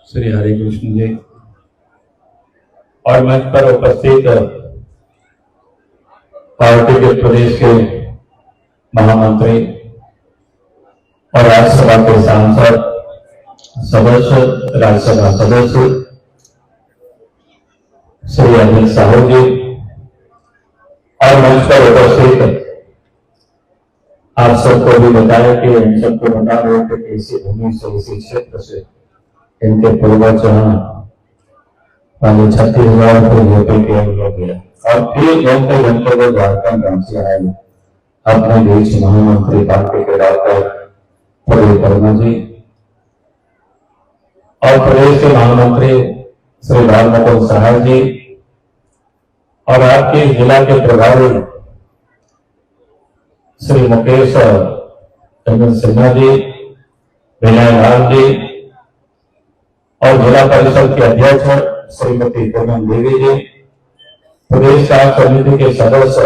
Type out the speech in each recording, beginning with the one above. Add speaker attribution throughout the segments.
Speaker 1: श्री हरे कृष्ण जी और मंच पर उपस्थित पार्टी के प्रदेश के महामंत्री और राज्यसभा के सांसद सदस्य, राज्यसभा सदस्य श्री अनिल साहू जी और मंच पर उपस्थित आप सबको भी बताया कि इन सबको बता रहे कि इसी भूमि से, इसी क्षेत्र से इनके पूर्वज पानी 36,000 को यूपी के लोग गया और फिर घूमते घूमते वो झारखंड रांची आए अपने बीच महामंत्री पार्टी के डॉक्टर प्रदीप वर्मा जी और प्रदेश के महामंत्री श्री राम मुकुंद सहाय जी और आपके जिला के प्रभारी श्री मुकेश चंद्र सिन्हा जी, विनय लाल जी और जिला परिषद के अध्यक्ष श्रीमती पूनम देवी जी, प्रदेश कार्य समिति के सदस्य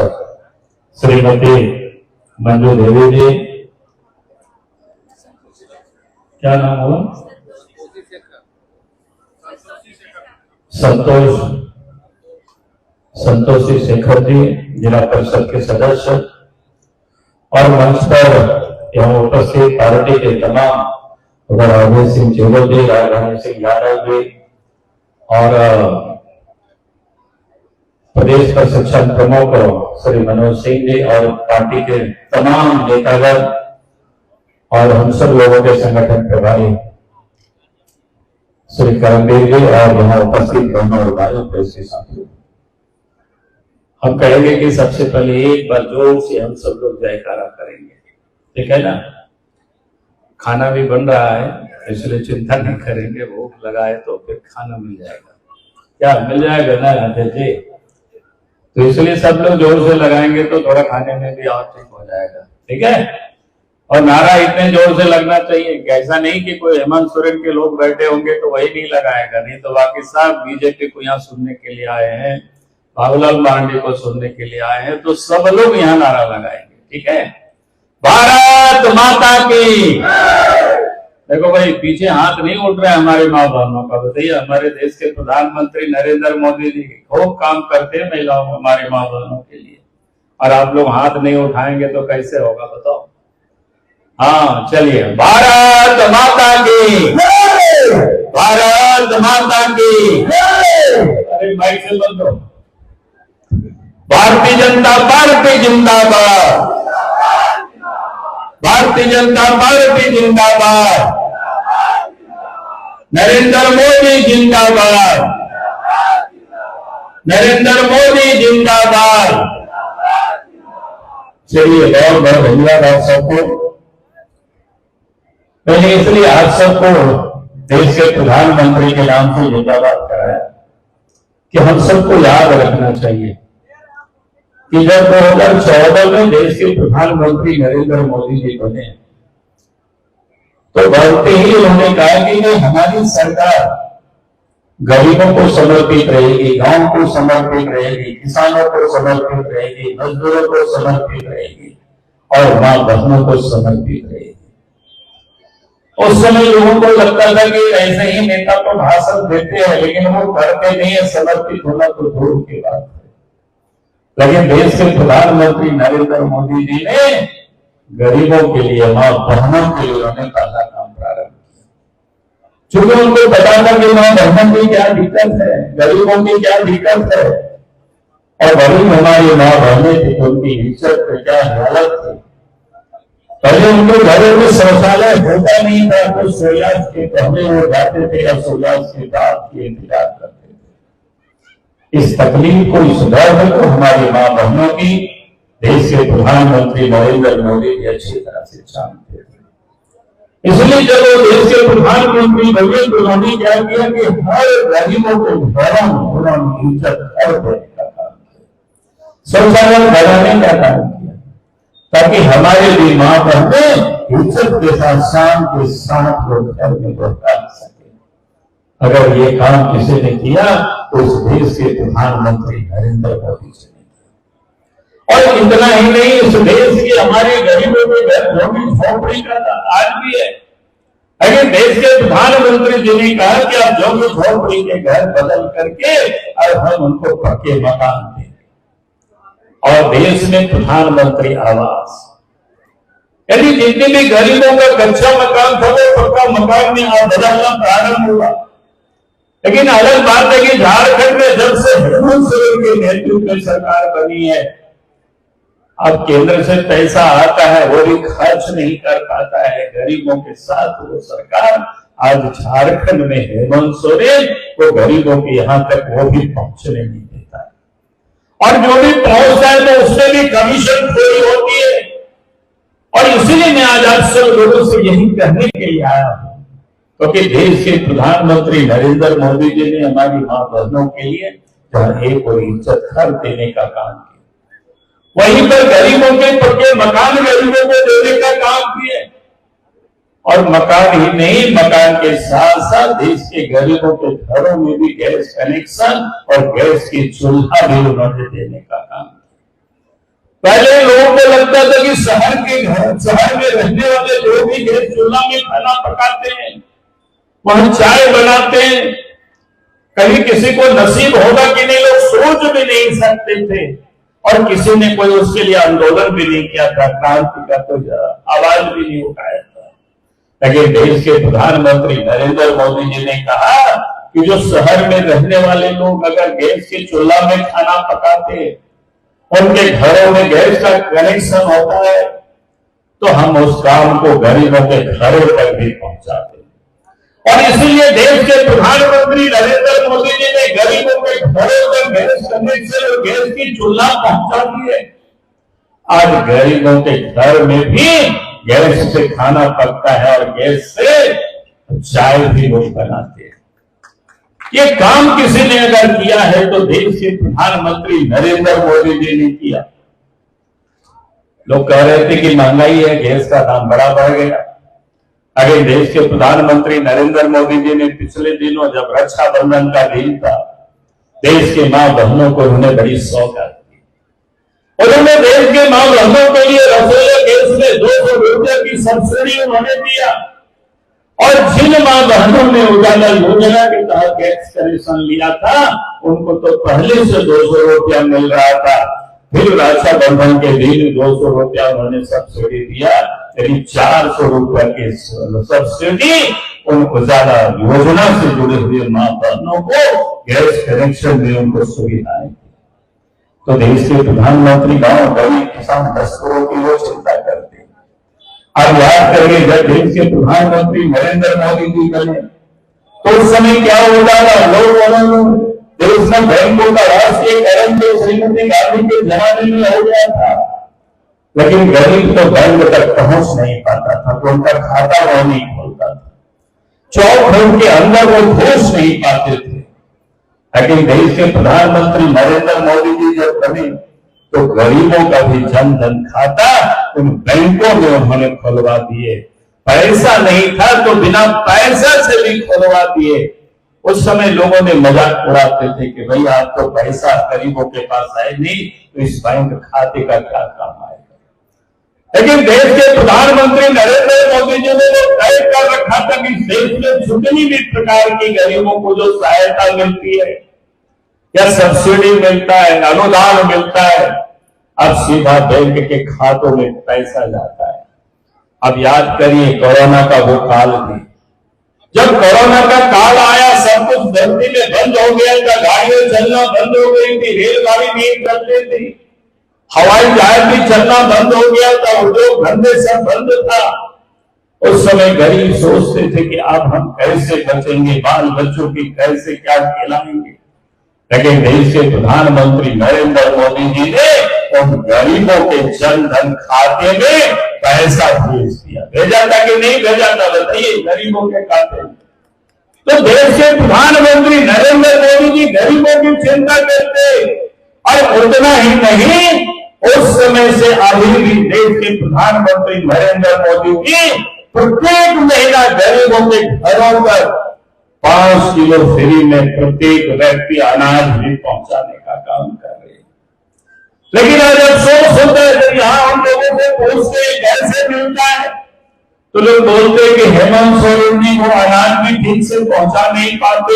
Speaker 1: श्रीमती मंजू देवी जी, क्या नाम हुआ, संतोषी शेखर जी, जिला परिषद के सदस्य और मंच पर यहाँ उपस्थित पार्टी के तमाम अवधेश सिंह चेवल जी, राजधानी सिंह यादव जी और प्रदेश प्रशिक्षण प्रमुख श्री मनोज सिंह जी और पार्टी के तमाम नेतागण और हम सब लोगों के संगठन प्रभारी श्री करमवीर जी और यहाँ उपस्थित दोनों और भाइयों प्रेस के साथियों, हम कहेंगे कि सबसे पहले एक बार जोर से हम सब लोग जयकारा करेंगे, ठीक है ना। खाना भी बन रहा है इसलिए चिंता नहीं करेंगे, भूख लगा है तो फिर खाना मिल जाएगा, क्या मिल जाएगा ना राधे जी, तो इसलिए सब लोग जोर से लगाएंगे तो थोड़ा खाने में भी और ठीक हो जाएगा, ठीक है। और नारा इतने जोर से लगना चाहिए कि ऐसा नहीं कि कोई हेमंत सोरेन के लोग बैठे होंगे तो वही नहीं लगाएगा, नहीं तो बाकी सब बीजेपी को यहाँ सुनने के लिए आए हैं, बाबूलाल मार्डी को सुनने के लिए आए हैं, तो सब लोग यहाँ नारा लगाएंगे, ठीक है। भारत माता की। देखो भाई पीछे हाथ नहीं उठ रहे हमारे माँ बहनों का, बताइए हमारे देश के प्रधानमंत्री नरेंद्र मोदी जी खूब काम करते हैं महिलाओं हमारे माँ बहनों के लिए, और आप लोग हाथ नहीं उठाएंगे तो कैसे होगा बताओ। हाँ चलिए, भारत माता की, भारत माता की। अरे माइक से बोल दो, भारतीय जनता पार्टी जिंदाबाद, भारतीय जनता पार्टी जिंदाबाद, नरेंद्र मोदी जिंदाबाद, नरेंद्र मोदी जिंदाबाद। चलिए बहुत बहुत धन्यवाद आप सबको। मैंने इसलिए आप सबको देश के प्रधानमंत्री के नाम से जिंदाबाद कराया कि हम सबको याद रखना चाहिए कि जब 2014 में देश के प्रधानमंत्री नरेंद्र मोदी जी बने तो बढ़ते ही उन्होंने कहा कि हमारी सरकार गरीबों को समर्पित रहेगी, गांव को समर्पित रहेगी, किसानों को समर्पित रहेगी, मजदूरों को समर्पित रहेगी और मां बहनों को समर्पित रहेगी। उस समय लोगों को लगता था कि ऐसे ही नेता तो भाषण देते हैं लेकिन वो करते नहीं है, समर्पित होना तो दूर की बात है। लेकिन देश के प्रधानमंत्री नरेंद्र मोदी जी ने गरीबों के लिए, मां बहनों के लिए उन्होंने पहला काम प्रारंभ किया, क्योंकि उनको पता था कि मां बहनों की क्या दिक्कत है, गरीबों की क्या दिक्कत है, और गरीब हमारी मां बहनें थी तो उनकी इज्जत पे क्या हालत थी। पहले उनके घरों में शौचालय होता नहीं था तो सूर्यास्त के पहले वो जाते थे या सूर्यास्त के बाद की इंतजार करते थे। इस तकलीफ को, इस दर्द को हमारी मां बहनों की देश के प्रधानमंत्री नरेंद्र मोदी जी अच्छी तरह से जानते थे। इसलिए जब वो देश के प्रधानमंत्री बने तो उन्होंने क्या किया कि हर गरीबों को भरण, उन्होंने इज्जत कर देने का काम किया, शौचालय बनाने का काम किया, ताकि हमारे भी मां बहनें इज्जत के साथ, शान के साथ लोग घर में लौटा सके। अगर ये काम किसी ने किया तो उस देश के प्रधानमंत्री नरेंद्र मोदी जी ने किया। और इतना ही नहीं, इस देश के हमारे गरीबों के घर झोपड़ी का आज भी है, लेकिन देश के प्रधानमंत्री जी ने कहा कि अब जो झोपड़ी के घर बदल करके अब हम उनको पक्के मकान देंगे और देश में प्रधानमंत्री आवास, यदि जितने भी गरीबों का कच्चा मकान था वो पक्का मकान में अब बदलना प्रारंभ हुआ। लेकिन अलग बात है कि झारखंड में जब से हेमंत सोरेन के नेतृत्व में सरकार बनी है, अब केंद्र से पैसा आता है वो भी खर्च नहीं कर पाता है गरीबों के साथ वो सरकार। आज झारखंड में हेमंत सोरेन वो गरीबों के यहां तक वो भी पहुंचने नहीं देता है, और जो भी पहुंचता है तो उसमें भी कमीशन थोड़ी होती है। और इसीलिए मैं आज आप सब लोगों से यही कहने के लिए आया हूं, क्योंकि देश के प्रधानमंत्री नरेंद्र मोदी जी ने हमारी मां बहनों के लिए एक और इज्जत घर देने का काम किया, वहीं पर गरीबों के पक्के मकान गरीबों को देने का काम किए। और मकान ही नहीं, मकान के साथ साथ देश के गरीबों के घरों में भी गैस कनेक्शन और गैस की चूल्हा भी उन्होंने देने का काम किया। पहले लोगों को लगता था कि शहर में रहने वाले लोग भी गैस चूल्हा में खाना पकाते हैं, वहां चाय बनाते हैं, कभी किसी को नसीब होगा कि नहीं लोग सोच भी नहीं सकते थे। और किसी ने कोई उसके लिए आंदोलन भी नहीं किया था, क्रांति का कोई आवाज भी नहीं उठाया था। लेकिन देश के प्रधानमंत्री नरेंद्र मोदी जी ने कहा कि जो शहर में रहने वाले लोग अगर गैस के चूल्हा में खाना पकाते, उनके घरों में गैस का कनेक्शन होता है, तो हम उस काम को गरीबों के घरों तक भी पहुंचाते। और इसीलिए देश के प्रधानमंत्री नरेंद्र मोदी जी ने गरीबों के घरों तक गैस कनेक्शन और गैस की चूल्हा पहुंचा दिए। आज गरीबों के घर में भी गैस से खाना पकता है और गैस से चाय भी लोग बनाते हैं। ये काम किसी ने अगर किया है तो देश के प्रधानमंत्री नरेंद्र मोदी जी ने किया। लोग कह रहे थे कि महंगाई है, गैस का दाम बड़ा बढ़ गया। अगर देश के प्रधानमंत्री नरेंद्र मोदी जी ने पिछले दिनों जब रक्षाबंधन का दिन था, देश के मां बहनों को उन्होंने बड़ी सौगात दी। उन्होंने देश के मां बहनों के लिए रसोई गैस में 200 रुपये की सब्सिडी उन्होंने दिया। और जिन मां बहनों ने उजाला योजना के तहत गैस कनेक्शन लिया था, उनको तो पहले से 200 रुपया मिल रहा था, फिर रक्षाबंधन के दिन 200 रुपया उन्होंने सब्सिडी दिया, यानी 400 रुपया की सब्सिडी उन उजाला योजना से जुड़े हुए मां बहनों को गैस कनेक्शन में उनको सुविधाएं। तो देश के प्रधानमंत्री गांव गरीब किसान तस्करों की वो चिंता करते हैं। अब याद करिए जब देश के प्रधानमंत्री नरेंद्र मोदी जी बने तो उस समय क्या होता था, लोग देश में बैंकों का राष्ट्रीयकरण तो श्रीमती गांधी के जमाने में हो गया था, लेकिन गरीब तो बैंक तक पहुंच नहीं पाता था, तो उनका खाता वो नहीं खोलता था, 4 घंटे के अंदर वो घुस नहीं पाते थे। लेकिन देश के प्रधानमंत्री नरेंद्र मोदी जी जब बने तो गरीबों का भी जन धन खाता उन बैंकों में उन्होंने खुलवा दिए। पैसा नहीं था तो बिना पैसा से भी खुलवा दिए। उस समय लोगों ने मजाक उड़ाते थे कि भाई आप तो पैसा गरीबों के पास है नहीं, तो इस बैंक खाते का क्या काम आएगा। लेकिन देश के प्रधानमंत्री नरेंद्र मोदी जी ने वो तय कर रखा था कि देश में जितनी भी प्रकार की गरीबों को जो सहायता मिलती है या सब्सिडी मिलता है, अनुदान मिलता है, अब सीधा बैंक के खातों में पैसा जाता है। अब याद करिए कोरोना का वो काल भी, जब कोरोना का काल आया सब कुछ धरती में बंद हो गया था, गाड़ियां चलना बंद हो गई थी, रेलगाड़ी नहीं चलती थी, हवाई जहाज भी चलना बंद हो गया था, उद्योग धंधे सब बंद था। उस समय गरीब सोचते थे कि अब हम कैसे बचेंगे, बाल बच्चों की कैसे क्या खिलाएंगे। लेकिन देश के प्रधानमंत्री नरेंद्र मोदी जी ने उन गरीबों के जन धन खाते में पैसा भेज दिया। भेजा था कि नहीं भेजा था बताइए, गरीबों के खाते में। तो देश के प्रधानमंत्री नरेंद्र मोदी जी गरीबों की चिंता करते, और उतना ही नहीं, उस समय से अभी भी देश के प्रधानमंत्री नरेंद्र मोदी जी प्रत्येक महीना गरीबों के घरों पर 5 किलो फ्री में प्रत्येक व्यक्ति अनाज भी पहुंचाने का काम कर रहे हैं। लेकिन आज अफसोस होता है जब यहां हम लोगों से पूछते कैसे मिलता है, तो लोग बोलते हैं कि हेमंत सोरेन जी वो अनाज भी ठीक से पहुंचा नहीं पाते,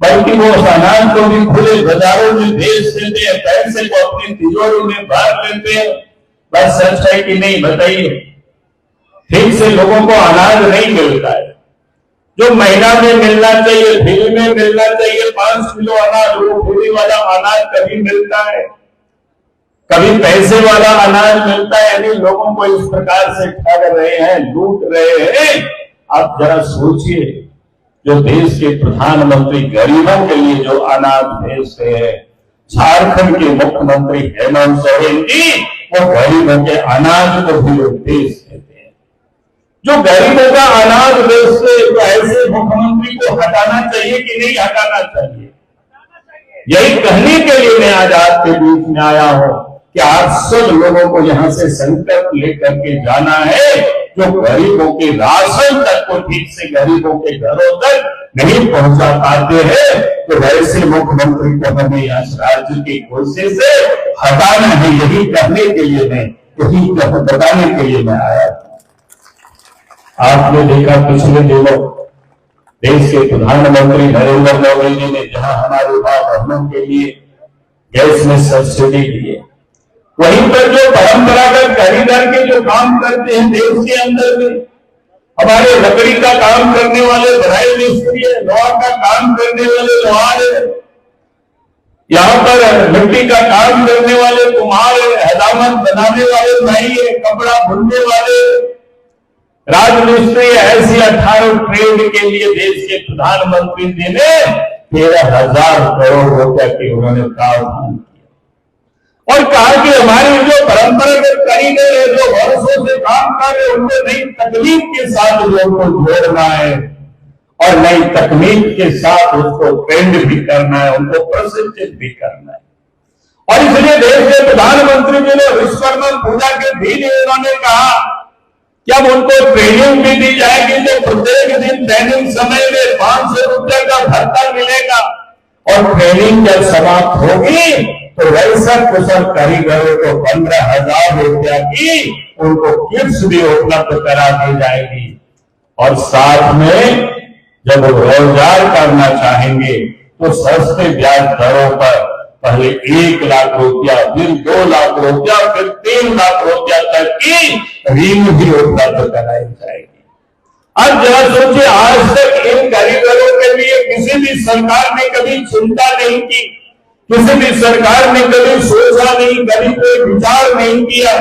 Speaker 1: बल्कि वो उस अनाज को भी खुले बाजारों में बेच देते हैं, पैसे को अपनी तिजोरी में भर लेते हैं। बस सच है कि नहीं बताइए? ठीक से लोगों को अनाज नहीं मिलता है। जो महीना में मिलना चाहिए, फ्री में मिलना चाहिए, 5 किलो अनाज, वो फ्री वाला अनाज कभी मिलता है, कभी पैसे वाला अनाज मिलता है। यानी लोगों को इस प्रकार से ठग रहे हैं, लूट रहे हैं। आप जरा सोचिए, जो देश के प्रधानमंत्री गरीबों के लिए जो अनाज भेजते हैं, झारखंड के मुख्यमंत्री हेमंत सोरेन जी वो गरीबों के अनाज को भी लोग भेज देते हैं। जो गरीबों का अनाज बेचते, तो ऐसे मुख्यमंत्री को हटाना चाहिए कि नहीं हटाना चाहिए? यही कहने के लिए मैं आज आपके बीच में आया हूं कि आप सब लोगों को यहां से संकल्प लेकर के जाना है। जो गरीबों के राशन तक को ठीक से गरीबों के घरों तक नहीं पहुंचा पाते हैं, तो वैसे मुख्यमंत्री को हमें इस राज्य की कुर्सी से हटाना है। यही कहने के लिए मैं, यही बताने के लिए मैं आया। आपने देखा पिछले दिनों देश के प्रधानमंत्री नरेंद्र मोदी जी ने जहां हमारे मां बहनों के लिए गैस में सब्सिडी दी है, वहीं पर जो परंपरागत कारीगर के जो काम करते हैं देश के अंदर में, हमारे लकड़ी का काम करने वाले बढ़ाई मिस्त्री है, लोहा का काम करने वाले लोहार है, यहाँ पर मिट्टी का काम करने वाले कुम्हार है, हदामत बनाने वाले नाई है, कपड़ा बुनने वाले राजमिस्त्री, ऐसी 18 ट्रेड के लिए देश के प्रधानमंत्री जी ने 13,000 करोड़ रुपए के उन्होंने प्रावधान किया और कहा कि हमारी जो परंपरागत कारीगर है, जो वर्षों से काम कर रहे, उनको नई तकनीक के साथ लोगों को जोड़ना है और नई तकनीक के साथ उसको ट्रेंड भी करना है, उनको प्रशिक्षित भी करना है। और इसलिए देश के प्रधानमंत्री जी ने विश्वकर्मा पूजा के दिन उन्होंने कहा कि अब उनको ट्रेनिंग भी दी जाएगी, जो प्रत्येक दिन ट्रेनिंग समय में 500 रुपए का भत्ता मिलेगा और ट्रेनिंग जब समाप्त होगी तो वैसा कुशल कारीगरों को 15,000 रुपया की उनको किट्स भी उपलब्ध करा दी जाएगी। और साथ में जब वो रोजगार करना चाहेंगे तो सस्ते ब्याज दरों पर पहले 1 लाख रुपया, फिर 2 लाख रुपया, फिर 3 लाख रुपया तक की ऋण भी उपलब्ध कराई जाएगी। अब जरा सोचिए, आज तक इन कारीगरों के लिए किसी भी सरकार ने कभी चिंता नहीं की, किसी भी सरकार ने कभी सोचा नहीं, कभी कोई विचार नहीं किया।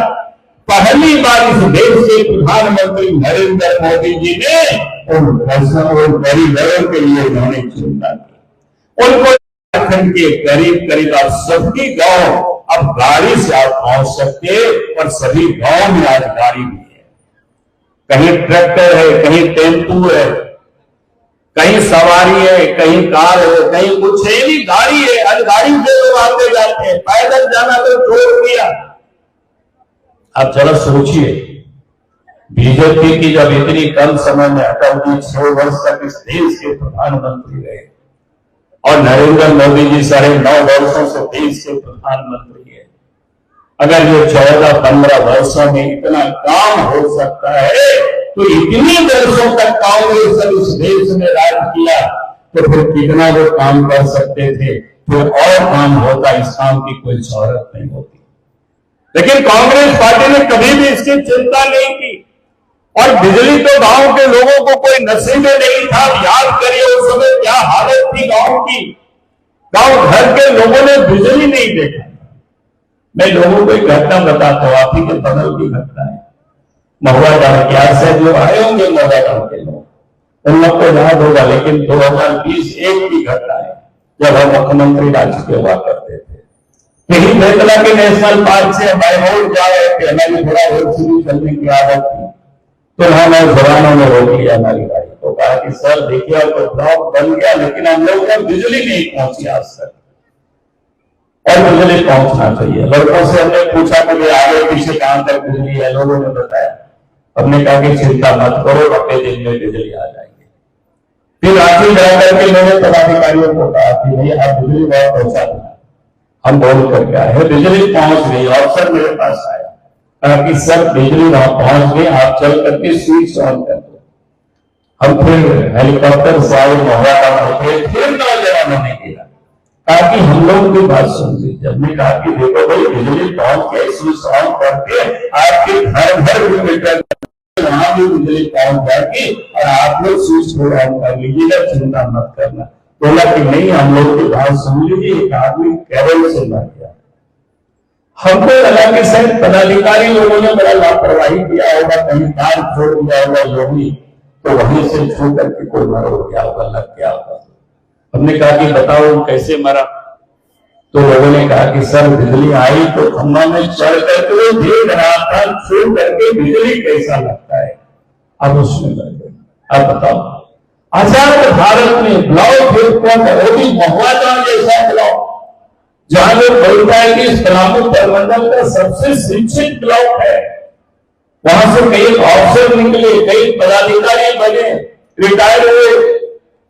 Speaker 1: पहली बार इस देश के प्रधानमंत्री नरेंद्र मोदी जी ने उन कारीगरों के लिए उन्होंने चिंता की। उनको झारखंड के करीब आप सभी गांव अब गाड़ी से आप पहुंच सकते हैं और सभी गांव में आज गाड़ी भी है। कहीं ट्रैक्टर है, कहीं टेम्पू है, कहीं सवारी है, कहीं कार है, कहीं कुछ है नहीं, गाड़ी है। आज गाड़ी से लोग आते जाते हैं, पैदल जाना तो छोड़ दिया। अब चलो सोचिए, बीजेपी की जब इतनी कम समय में अटल जी 6 वर्ष तक इस देश के प्रधानमंत्री रहे और नरेंद्र मोदी जी 9.5 वर्षों से देश के प्रधानमंत्री है, अगर ये 14-15 वर्षों में इतना काम हो सकता है तो इतनी वर्षों तक कांग्रेस इस देश में राज किया तो फिर कितना वो काम कर सकते थे, फिर और काम होता, इस काम की कोई जरूरत नहीं होती। लेकिन कांग्रेस पार्टी ने कभी भी इसकी चिंता नहीं की और बिजली तो गांव के लोगों को कोई नसीब में नहीं था। याद करिए उस समय क्या हालत थी गांव की, गांव घर के लोगों ने बिजली नहीं देखा। मैं लोगों को एक घटना बताता हूं, आप ही के बगल की घटना है। महुआ डाकिया से जो आए होंगे महुआ गांव के लोग, उन लोग को याद होगा, लेकिन 2020-1 की घटना है जब हम मुख्यमंत्री राज्य के हुआ करते थे। यही बेतला के नेशनल पार्क से मैमोर जा रहे थे, हमारी थोड़ा रोड शुरू करने की आदत थी, तो हमने जवानों ने रोक लिया हमारी गाड़ी को, कहा कि सर देखिए अब तो ब्लॉक बन गया, लेकिन हम लोग को बिजली नहीं पहुंची आज तक और बिजली पहुंचना चाहिए। लड़कों से हमने पूछा कि आगे पीछे कहां तक बिजली है, लोगों ने बताया। हमने कहा कि चिंता मत करो, 90 दिन में बिजली आ जाएगी। फिर रांची जाकर के मैंने पदाधिकारियों को कहा कि नहीं आप बिजली बहुत पहुंचा देना। हम बोल करके आए, बिजली पहुंच गई। अफसर मेरे पास आया, कि सर बिजली वहां पहुंच गई, आप चल करके स्विच ऑन कर दो। हम फिर हेलीकॉप्टर से आए, महुआ होते फिर नौजवानों ने किया ताकि हम लोग की बात सुन ली। जब ने कहा कि देखो भाई बिजली पहुंच के स्विच ऑन करके आपके घर घर भी मीटर वहां भी बिजली पहुंच जाएगी और आप लोग स्विच को ऑन कर लीजिएगा, चिंता मत करना। बोला कि नहीं, हम लोग की बात सुन लीजिए। एक आदमी केरल से मर गया। हमको लगा कि शायद पदाधिकारी लोगों ने बड़ा लापरवाही किया होगा, कहीं तार छोड़ दिया होगा लोग, तो वहीं से छू करके कोई मर हो गया होगा, लग गया होगा। हमने कहा कि बताओ कैसे मरा? तो लोगों ने कहा कि सर बिजली आई तो खम्भा में चढ़ करके वो देख रहा था छू करके बिजली कैसा लगता है, अब उसमें लग गए। अब बताओ, आजाद भारत में ब्लॉक वो भी महुआ जैसा ब्लॉक, जहां लोग बोलता है कि इस पलामू प्रमंडल का सबसे शिक्षित ब्लॉक है। वहां से कई ऑफिसर निकले, कई पदाधिकारी बने, रिटायर हुए,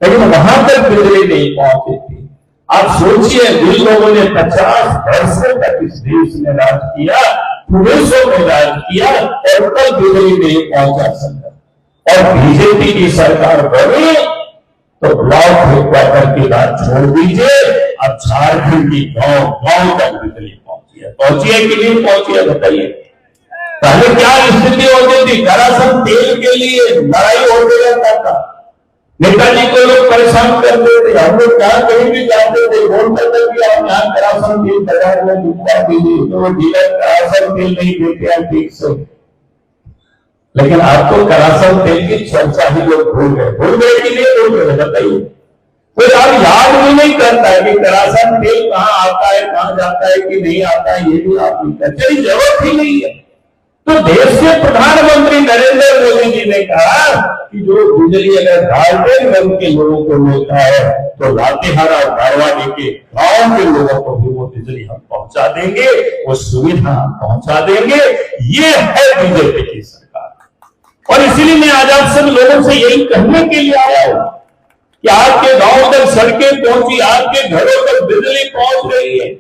Speaker 1: लेकिन वहां तक बिजली नहीं पहुंची थी। आप सोचिए, जिन लोगों ने 50 वर्षों तक इस देश में राज किया, प्रदेशों में राज किया, और तक बिजली नहीं पहुंचा सका। और बीजेपी की सरकार बनी तो ब्लॉक हेडक्वार्टर की बात छोड़ दीजिए, अब झारखंड की गांव गांव तक बिजली पहुंची है कि नहीं पहुंची है? बताइए। पहले क्या स्थिति होती थी? करासन तेल के लिए लड़ाई होती रहता था, नेताजी को लोग परेशान करते थे। हम लोग कहाँ कहीं भी जाते थे, बोलते थे कि आप यहाँ करासन तेल बाजार में दिखवा दीजिए, तो वो डीलर करासन तेल नहीं देते हैं ठीक से। लेकिन आपको करासन तेल की चर्चा ही लोग भूल गए कि नहीं भूल गए? बताइए। कोई आप याद भी नहीं करता है कि करासन तेल कहाँ आता है, कहाँ जाता है कि नहीं आता है, ये भी आप नहीं करते, जरूरत ही नहीं है। तो देश के प्रधानमंत्री नरेंद्र मोदी जी ने कहा कि जो बिजली अगर झारखंड के लोगों को मिलता है तो लातेहार और बारवानी के गांव के लोगों को भी वो बिजली हम पहुंचा देंगे, वो सुविधा हम पहुंचा देंगे। ये है बीजेपी की सरकार। और इसलिए मैं आज आप सब लोगों से यही कहने के लिए आया हूं कि आपके गांव तक सड़कें पहुंची, आपके घरों तक बिजली पहुंच रही है,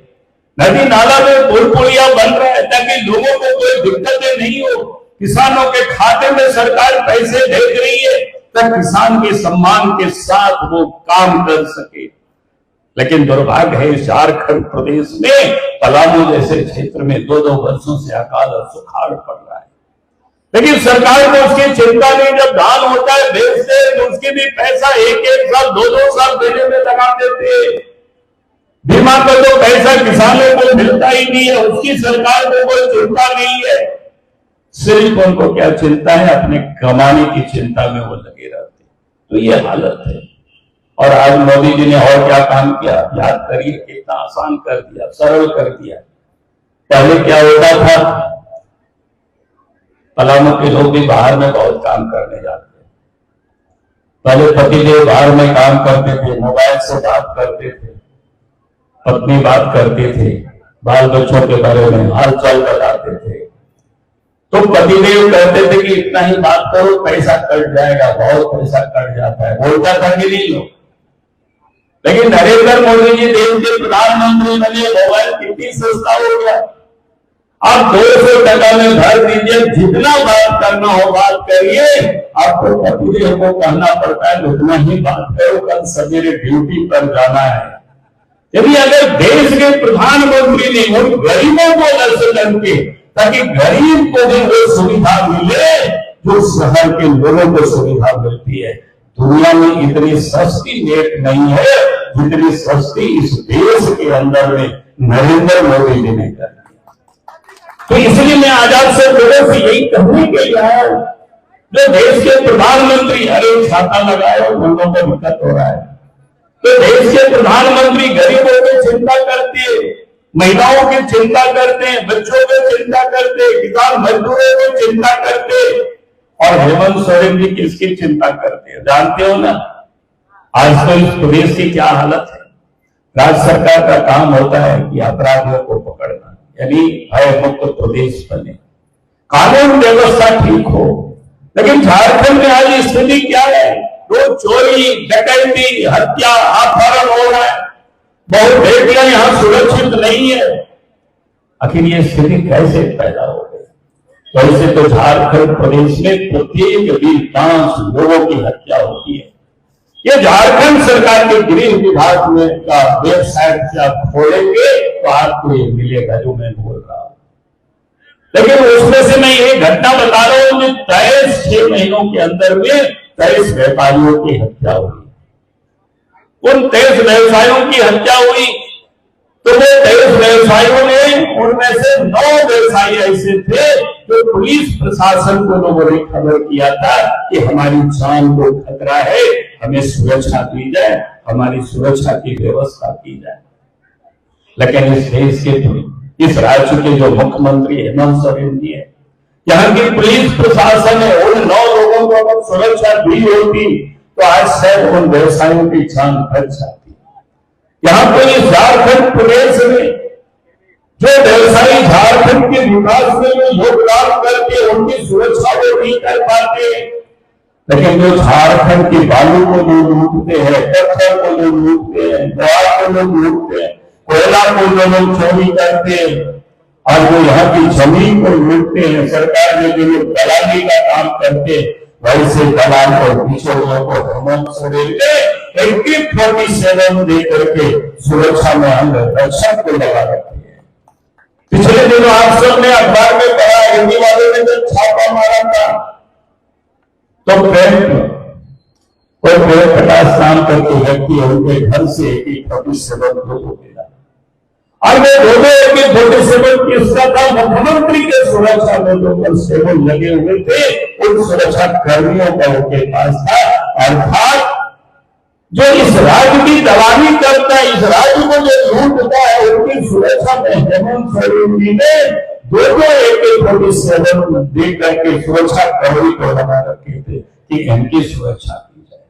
Speaker 1: नदी नाला में पुल पुलिया बन रहा है ताकि लोगों को कोई दिक्कतें नहीं हो, किसानों के खाते में सरकार पैसे भेज रही है ताकि किसान के सम्मान के साथ वो काम कर सके। लेकिन दुर्भाग्य है, झारखंड प्रदेश में पलामू जैसे क्षेत्र में 2-2 वर्षों से अकाल और सुखाड़ पड़ रहा है, लेकिन सरकार को उसकी चिंता नहीं। जब धान होता है बेचते तो उसके भी पैसा 1-1 साल 2-2 साल देने में लगा देते। बीमा का तो पैसा किसानों को मिलता ही नहीं है, उसकी सरकार को कोई चिंता नहीं है। सिर्फ उनको क्या चिंता है? अपने कमाने की चिंता में वो लगे रहते। तो ये हालत है। और आज मोदी जी ने और क्या काम किया? याद करिए, कितना आसान कर दिया, सरल कर दिया। पहले क्या होता था? पलामू के लोग भी बाहर में बहुत काम करने जाते। पहले पतिदेव बाहर में काम करते थे, मोबाइल से बात करते थे, पत्नी बात करते थे, बाल बच्चों के बारे में हाल चाल बताते थे। तो पतिदेव कहते थे कि इतना ही बात करो, पैसा कट जाएगा, बहुत पैसा कट जाता है, बोलता था कि नहीं लोग। लेकिन नरेंद्र मोदी जी देश के प्रधानमंत्री बने, मोबाइल कितनी सस्ता हो गया। आप 200 टका में भर दीजिए, जितना बात करना हो बात करिए। आपको पतिदेव को कहना पड़ता है उतना ही बात करो, कल सवेरे ड्यूटी पर जाना है। यदि अगर देश के प्रधानमंत्री ने उन गरीबों को दर्शन करके ताकि गरीब को भी वो सुविधा मिले जो शहर के लोगों को सुविधा मिलती है। दुनिया में इतनी सस्ती नेट नहीं है जितनी सस्ती इस देश के अंदर में नरेंद्र मोदी जी ने कर दिया। तो इसलिए मैं आजाद से लोगों से यही कहने के लिए आया हूं, जो देश के प्रधानमंत्री अरे छाता लगाए और लोगों को दिक्कत हो रहा है, तो देश के प्रधानमंत्री गरीबों की चिंता करते हैं, महिलाओं की चिंता करते हैं, बच्चों की चिंता करते हैं, किसान मजदूरों की चिंता करते हैं। और हेमंत सोरेन जी किसकी चिंता करते हैं जानते हो ना? आज तो इस प्रदेश की क्या हालत है। राज्य सरकार का काम होता है कि अपराधियों को पकड़ना, यानी भय मुक्त प्रदेश बने, कानून व्यवस्था ठीक हो। लेकिन झारखंड में आज स्थिति क्या है? रोज चोरी, डकैती, हत्या, अपहरण हो रहा है। बहुत बेटियां यहां सुरक्षित नहीं है। आखिर ये स्थिति कैसे पैदा हो गई? वैसे तो झारखंड प्रदेश में प्रत्येक दिन 5 लोगों की हत्या होती है। ये झारखंड सरकार के गृह विभाग में का वेबसाइट से आप खोलेंगे तो आपको ये मिलेगा जो मैं बोल रहा हूं। लेकिन उसमें से मैं ये घटना बता रहा हूं कि 23 6 महीनों के अंदर में 23 व्यापारियों की हत्या हुई। उन 23 व्यवसायियों की हत्या हुई तो वो 23 व्यवसायियों ने, उनमें से 9 व्यवसायी ऐसे थे जो पुलिस प्रशासन को लोगों ने खबर किया था कि हमारी जान को खतरा है, हमें सुरक्षा दी जाए, हमारी सुरक्षा की व्यवस्था की जाए। लेकिन इस देश के, इस राज्य के जो मुख्यमंत्री हेमंत सोरेन जी है, यहाँ की पुलिस प्रशासन है, उन 9 लोगों को अगर सुरक्षा दी होती तो आज शायद उन व्यवसायियों की जान बच जाती। यहाँ पर इस झारखंड प्रदेश में जो व्यवसायी झारखंड के विकास में योगदान करके उनकी सुरक्षा को नहीं कर पाते, लेकिन जो झारखंड की बालू को जो लूटते हैं, पत्थर को जो लूटते हैं, लोहा को जो लूटते हैं, कोयला को जो लोग चोरी करते हैं और जो यहाँ की जमीन को लूटते हैं, सरकार में जो लोग दलाली का काम करते हैं, वैसे दलाल और बिचौलियों को हेमंत सोरेन ने AK-47 दे करके सुरक्षा में अंग रक्षक को लगा रखी है। पिछले दिनों आप सबने अखबार में पढ़ा, हिंदी वालों ने जब छापा मारा था तो कोई पेड़ कटास काम करके व्यक्ति उनके घर से AK-47 को मिला और वे दोनों AK-47 किसका था? मुख्यमंत्री के सुरक्षा में जो कांस्टेबल लगे हुए थे उन सुरक्षा कर्मियों का उनके पास था। अर्थात जो इस राज्य की दलाली करता है, इस राज्य को जो लूटता है, उनकी सुरक्षा में हेमंत सोरेन जी ने दोनों AK-47 दे करके सुरक्षा कर्मी को लगा रखे थे कि इनकी सुरक्षा की जाए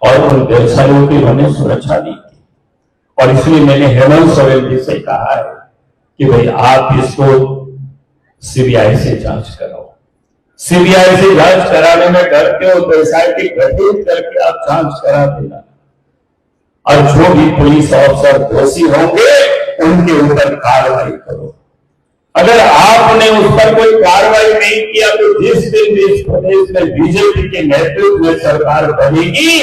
Speaker 1: और उन व्यवसायियों की उन्हें सुरक्षा दी थी। और इसलिए मैंने हेमंत सोरेन जी से कहा है कि भाई आप इसको CBI से जांच कराओ। CBI से जांच कराने में डरते हो तो SIT गठित करके आप जांच करा देना और जो भी पुलिस ऑफिसर दोषी होंगे उनके ऊपर कार्रवाई करो। अगर आपने उस पर कोई कार्रवाई नहीं किया तो जिस दिन इस प्रदेश में बीजेपी के नेतृत्व में सरकार बनेगी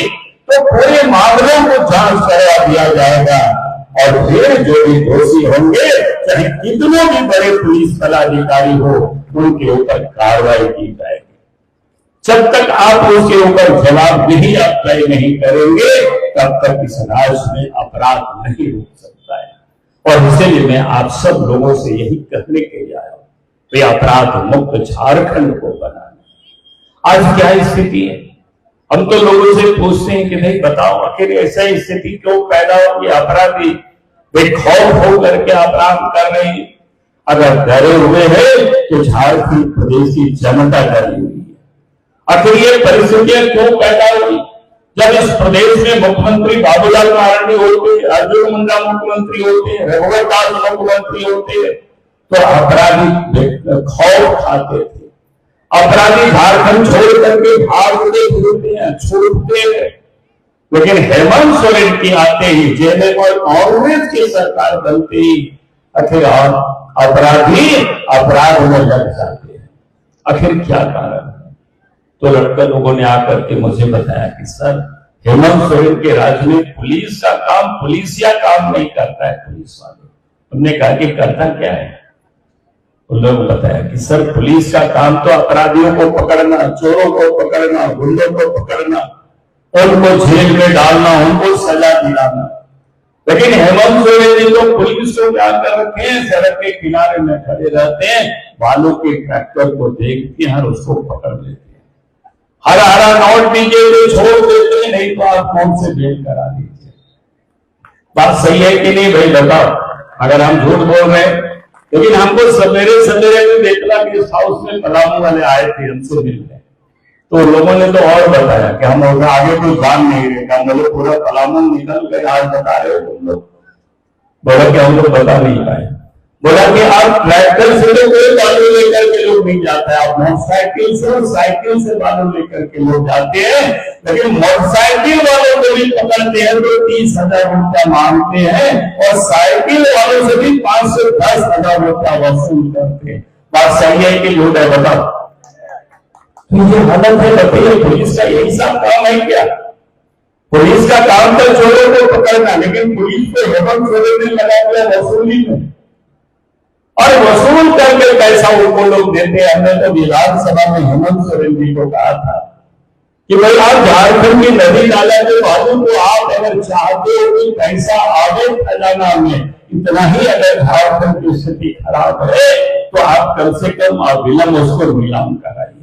Speaker 1: तो पूरे मामलों को जांच करा दिया जाएगा और फिर जो भी दोषी होंगे, चाहे कितने भी बड़े पुलिस पदाधिकारी हो, उनके ऊपर कार्रवाई की जाएगी। जब तक आप उसके ऊपर जवाबदेही आप तय नहीं करेंगे तब तक इस राज्य में अपराध नहीं रुक सकता है। और इसीलिए मैं आप सब लोगों से यही कहने के लिए आया हूं, वे अपराध मुक्त झारखंड को बनाने। आज क्या स्थिति है? हम तो लोगों से पूछते हैं कि नहीं बताओ आखिर ऐसा स्थिति क्यों पैदा हो, ये अपराधी वे खौफ हो करके अपराध कर रहे हैं। अगर डरे हुए हैं तो झारखंड प्रदेश की जनता डरी हुई है। आखिर ये परिस्थितियां क्यों पैदा हुई? जब इस प्रदेश में मुख्यमंत्री बाबूलाल मरांडी होते, अर्जुन मुंडा मुख्यमंत्री होते, रघुवर दास मुख्यमंत्री होते तो अपराधी खौफ खाते थे। अपराधी झारखंड छोड़ करके भागते फिरते हैं, छूटते हैं। लेकिन हेमंत सोरेन की आते ही जेल और कांग्रेस की सरकार बनते ही आखिर अपराधी अपराध में लग जाते हैं। आखिर क्या कारण है? तो लड़का लोगों ने आकर के मुझे बताया कि सर हेमंत सोरेन के राज्य में पुलिस का काम पुलिसिया काम नहीं करता है पुलिस वाले। हमने कहा कि करता क्या है? उन लोगों ने बताया कि सर पुलिस का काम तो अपराधियों को पकड़ना, चोरों को पकड़ना, गुंडों को पकड़ना, उनको जेल में डालना, उनको सजा दिलाना। लेकिन हेमंत सोरेन जी तो पुलिस को क्या कर रखे हैं, सड़क के किनारे में खड़े रहते हैं, बालू के ट्रैक्टर को देखते हैं और उसको पकड़ लेते हैं। हरा हरा नोट दीजिए तो छोड़ देते हैं, नहीं तो आप कौन से बेल करा दीजिए। बात सही है कि नहीं भाई बताओ? अगर हम झूठ बोल रहे हैं, लेकिन हमको सवेरे सवेरे में देखला गेस्ट हाउस में पलामू वाले आए थे हमसे मिलने, तो लोगों ने तो और बताया कि हम आगे कोई जान नहीं रहे, हम लोग पूरा पलामू निकल गए, आज बता रहे हो तुम लोग। बोला कि हम लोग बता नहीं पाए। बोला कि आप ट्रैक्टर से तो कोई बालू लेकर के लोग नहीं जाता है, आप मोटरसाइकिल से और साइकिल से बालू लेकर के लोग जाते हैं। लेकिन मोटरसाइकिल वालों को भी पकड़ते हैं तो 30,000 रुपया मांगते हैं और साइकिल वालों से भी 5 से 10,000 रुपया वसूल करते हैं। बात सही है कि झूठ है? बताओ। तो ये हालत है, बताइए पुलिस का यही सब काम है क्या? पुलिस का काम तो चोरों को पकड़ना, लेकिन पुलिस को हेमंत सोरेन ने लगा दिया वसूली में, और वसूल करके पैसा उनको लोग देते हैं। हमने तो विधानसभा में हेमंत सोरेन जी को कहा था कि भाई आप झारखंड की नदी नाला के बाजू को आप अगर चाहते हो कि पैसा आगे फैलाना में, इतना ही अगर झारखंड की स्थिति खराब है तो आप कम से कम अविलंब उसको नीलाम कराइए।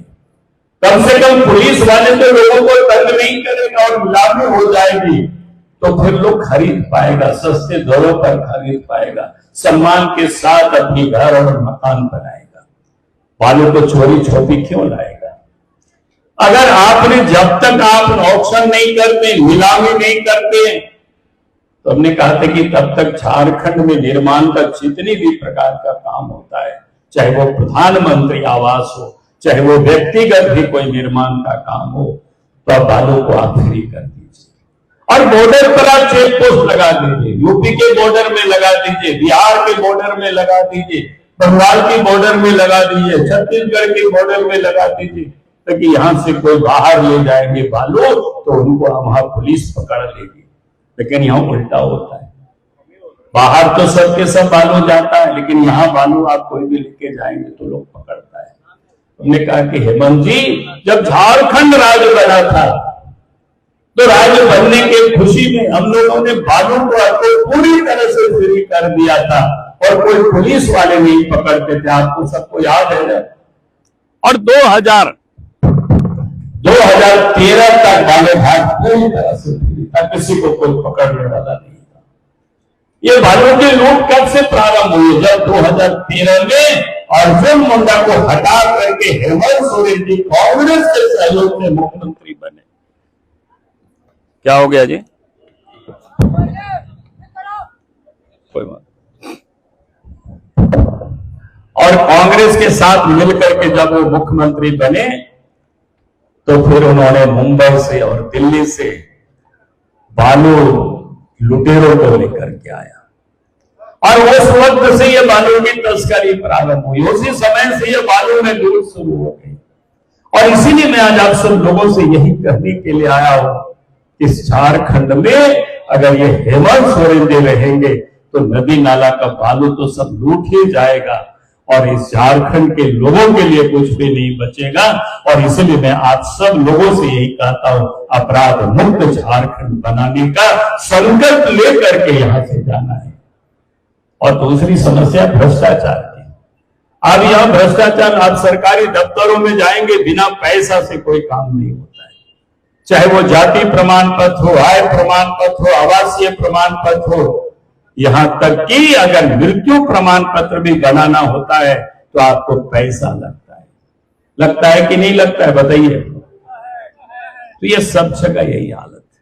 Speaker 1: कम से कम पुलिस वाले तो लोगों को तंग नहीं करेगा और नीलामी हो जाएगी तो फिर लोग खरीद पाएगा, सस्ते दरों पर खरीद पाएगा, सम्मान के साथ अपनी घर और मकान बनाएगा। बालू को चोरी छोपी क्यों लाएगा? अगर आपने जब तक आप ऑक्शन नहीं करते, नीलामी नहीं करते, तो हमने कहा था कि तब तक झारखंड में निर्माण का जितनी भी प्रकार का काम होता है, चाहे वो प्रधानमंत्री आवास हो, चाहे वो व्यक्तिगत भी कोई निर्माण का काम हो, तो आप बालू को आप फ्री कर दीजिए। और बॉर्डर पर आप चेक पोस्ट लगा दीजिए, यूपी के बॉर्डर में लगा दीजिए, बिहार के बॉर्डर में लगा दीजिए, बंगाल के बॉर्डर में लगा दीजिए, छत्तीसगढ़ के बॉर्डर में लगा दीजिए, ताकि यहां से कोई बाहर ले जाएंगे बालू तो उनको वहां पुलिस पकड़ लेगी। लेकिन यहां उल्टा होता है, बाहर तो सबके सब बालू जाता है, लेकिन यहां बालू आप कोई भी लेके जाएंगे तो लोग पकड़ता है। हमने कहा कि हेमंत जी, जब झारखंड राज्य बना था तो राज्य बनने के खुशी में हम लोगों ने बालू को पूरी तरह से फ्री कर दिया था और कोई पुलिस वाले नहीं पकड़ते थे, आपको सबको याद है ना। और 2013 तक बालूघाट पूरी तरह से फ्री था, किसी को कोई पकड़ने वाला नहीं था। ये बालू की लूट कब से प्रारंभ हुई? जब 2013 में अर्जुन मुंडा को हटा करके हेमंत सोरेन जी कांग्रेस के सहयोग से मुख्यमंत्री बने। क्या हो गया जी? कोई बात। और कांग्रेस के साथ मिलकर के जब वो मुख्यमंत्री बने तो फिर उन्होंने मुंबई से और दिल्ली से बालू लुटेरों को लेकर के आया और उस वक्त से ये बालू की तस्करी प्रारंभ हुई। उसी समय से ये बालू में लूट शुरू हो गई। और इसीलिए मैं आज आप सब लोगों से यही कहने के लिए आया हूं, इस झारखंड में अगर ये हेमंत सोरेन जी रहेंगे तो नदी नाला का बालू तो सब लूट ही जाएगा और इस झारखंड के लोगों के लिए कुछ भी नहीं बचेगा। और इसलिए मैं आप सब लोगों से यही कहता हूं, अपराध मुक्त झारखंड बनाने का संकल्प लेकर के यहां से जाना है। और दूसरी समस्या भ्रष्टाचार की। अब यहां भ्रष्टाचार, आप सरकारी दफ्तरों में जाएंगे, बिना पैसा से कोई काम नहीं होता है। चाहे वो जाति प्रमाण पत्र हो, आय प्रमाण पत्र हो, आवासीय प्रमाण पत्र हो, यहां तक कि अगर मृत्यु प्रमाण पत्र भी बनाना होता है तो आपको पैसा लगता है। लगता है कि नहीं लगता है? बताइए। तो ये सब जगह यही हालत है।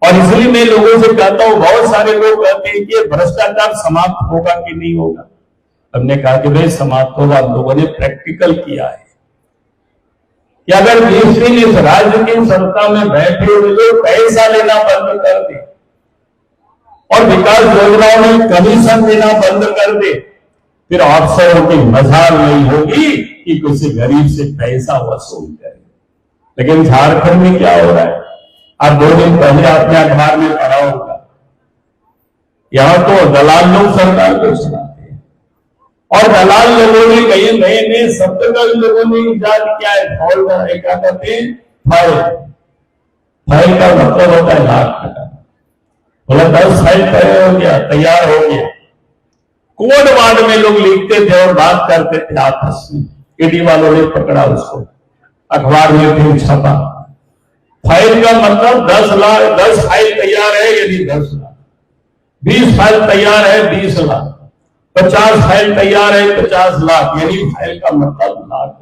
Speaker 1: और इसलिए मैं लोगों से कहता हूं, बहुत सारे लोग कहते हैं कि भ्रष्टाचार समाप्त होगा कि नहीं होगा। हमने कहा कि भाई समाप्त होगा। हम लोगों ने प्रैक्टिकल किया है कि अगर 20 दिन इस राज्य की सत्ता में बैठे हुए लोग पैसा लेना बंद कर दे और विकास योजनाओं में कमीशन देना बंद कर दे, फिर अफसरों की मजाल नहीं होगी कि किसी गरीब से पैसा वसूल करे। लेकिन झारखंड में क्या हो रहा है? आप 2 दिन पहले आपने अखबार में पढ़ा होगा, यहां तो दलाल लोग सरकार को चलाते हैं और दलाल लोगों ने कई नए नए शब्द का लोगों ने इजाद किया है। फॉल क्या कहते हैं? फाइल। फाइल का मतलब होता है लाख टका। बोला 10 फाइल तैयार हो गया, तैयार हो गया। कोड वार्ड में लोग लिखते थे और बात करते थे आपस में। ईडी वालों ने पकड़ा उसको, अखबार में फिर छपा। फाइल का मतलब 10 लाख, 10 फाइल तैयार है यदि 10 लाख, 20 फाइल तैयार है 20 लाख, 50 फाइल तैयार है 50 लाख, यानी फाइल का मतलब लाख।